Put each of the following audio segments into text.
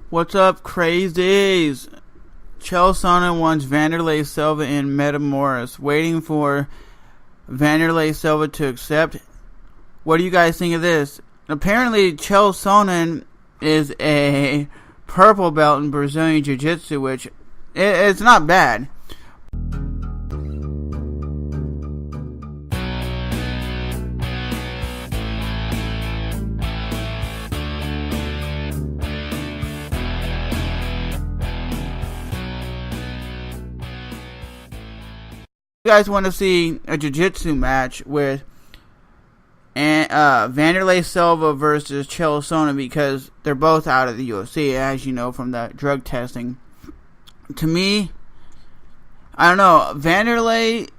What's up, crazies? Sonnen wants Wanderlei Silva in Metamoris. Waiting for Wanderlei Silva to accept. What do you guys think of this? Apparently, Sonnen is a purple belt in Brazilian Jiu-Jitsu, which it's not bad. You guys want to see a jiu-jitsu match with Wanderlei Silva versus Sonnen because they're both out of the UFC, as you know from the drug testing. To me, I don't know, Wanderlei,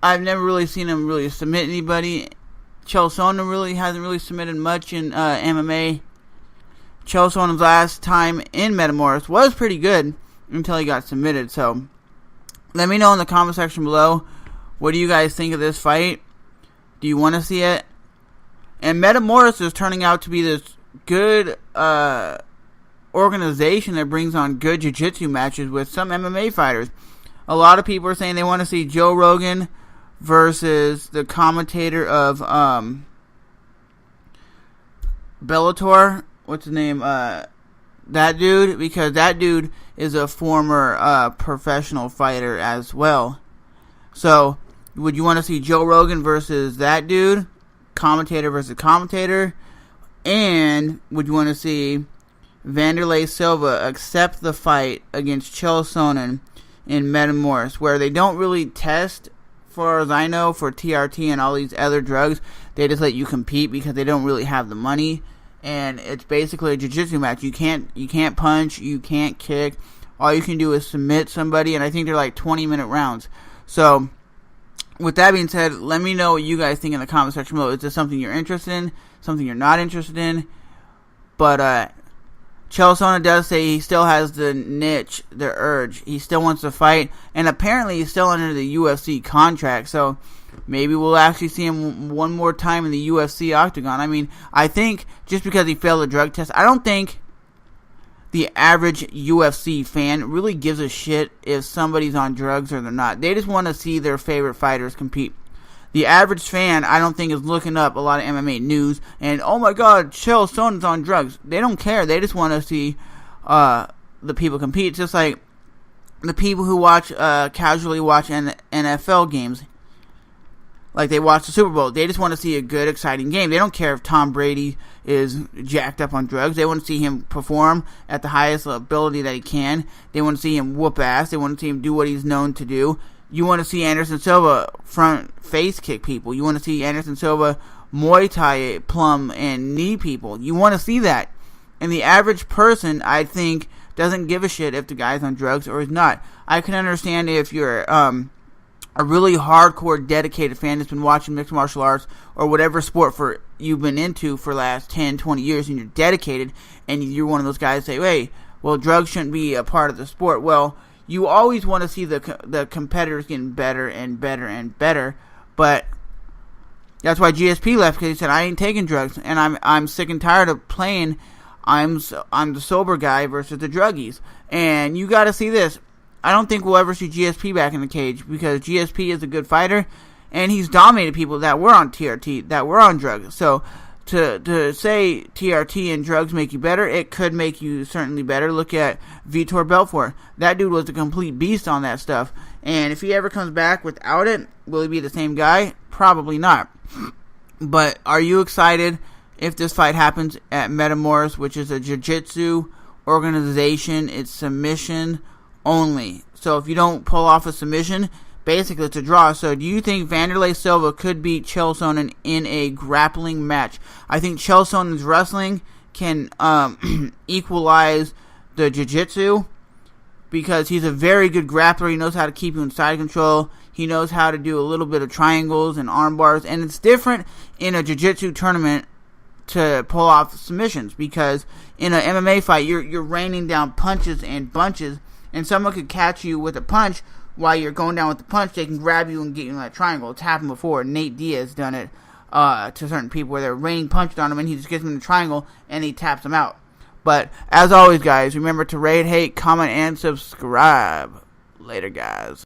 I've never really seen him really submit anybody. Sonnen really hasn't really submitted much in MMA. Sonnen's last time in Metamoris was pretty good until he got submitted, so let me know in the comment section below, what do you guys think of this fight? Do you want to see it? And Metamoris is turning out to be this good organization that brings on good jiu-jitsu matches with some MMA fighters. A lot of people are saying they want to see Joe Rogan versus the commentator of Bellator. What's his name? That dude, because that dude is a former professional fighter as well. So, would you want to see Joe Rogan versus that dude? Commentator versus commentator? And would you want to see Wanderlei Silva accept the fight against Sonnen in Metamoris, where they don't really test, as far as I know, for TRT and all these other drugs. They just let you compete because they don't really have the money. And it's basically a jiu-jitsu match. You can't punch, you can't kick. All you can do is submit somebody, and I think they're like 20-minute rounds. So, with that being said, let me know what you guys think in the comment section below. Is this something you're interested in? Something you're not interested in? But, Sonnen does say he still has the niche, the urge. He still wants to fight, and apparently he's still under the UFC contract, so maybe we'll actually see him one more time in the UFC octagon. I mean, I think just because he failed the drug test, I don't think the average UFC fan really gives a shit if somebody's on drugs or they're not. They just want to see their favorite fighters compete. The average fan, I don't think, is looking up a lot of MMA news and, oh my god, Sonnen's on drugs. They don't care. They just want to see the people compete. It's just like the people who casually watch NFL games. Like they watch the Super Bowl. They just want to see a good, exciting game. They don't care if Tom Brady is jacked up on drugs. They want to see him perform at the highest ability that he can. They want to see him whoop ass. They want to see him do what he's known to do. You want to see Anderson Silva front face kick people. You want to see Anderson Silva Muay Thai plum and knee people. You want to see that. And the average person, I think, doesn't give a shit if the guy's on drugs or is not. I can understand if you're a really hardcore, dedicated fan that's been watching mixed martial arts or whatever sport you've been into for the last 10, 20 years, and you're dedicated, and you're one of those guys that say, hey, well, drugs shouldn't be a part of the sport. Well, you always want to see the competitors getting better and better and better, but that's why GSP left, because he said, I ain't taking drugs, and I'm sick and tired of playing I'm the sober guy versus the druggies. And you got to see this. I don't think we'll ever see GSP back in the cage, because GSP is a good fighter, and he's dominated people that were on TRT, that were on drugs. So to say TRT and drugs make you better, it could make you certainly better. Look at Vitor Belfort. That dude was a complete beast on that stuff. And if he ever comes back without it, will he be the same guy? Probably not. But are you excited if this fight happens at Metamoris, which is a jiu-jitsu organization? It's submission only. So if you don't pull off a submission, basically it's a draw. So do you think Wanderlei Silva could beat Sonnen in a grappling match? I think Sonnen's wrestling can equalize the jiu-jitsu, because he's a very good grappler. He knows how to keep you in side control. He knows how to do a little bit of triangles and arm bars. And it's different in a jiu-jitsu tournament to pull off submissions, because in an MMA fight, you're raining down punches and bunches, and someone could catch you with a punch while you're going down with the punch. They can grab you and get you in that triangle. It's happened before. Nate Diaz done it to certain people where they're raining punches on him, and he just gets them in the triangle and he taps them out. But as always, guys, remember to rate, hate, comment, and subscribe. Later, guys.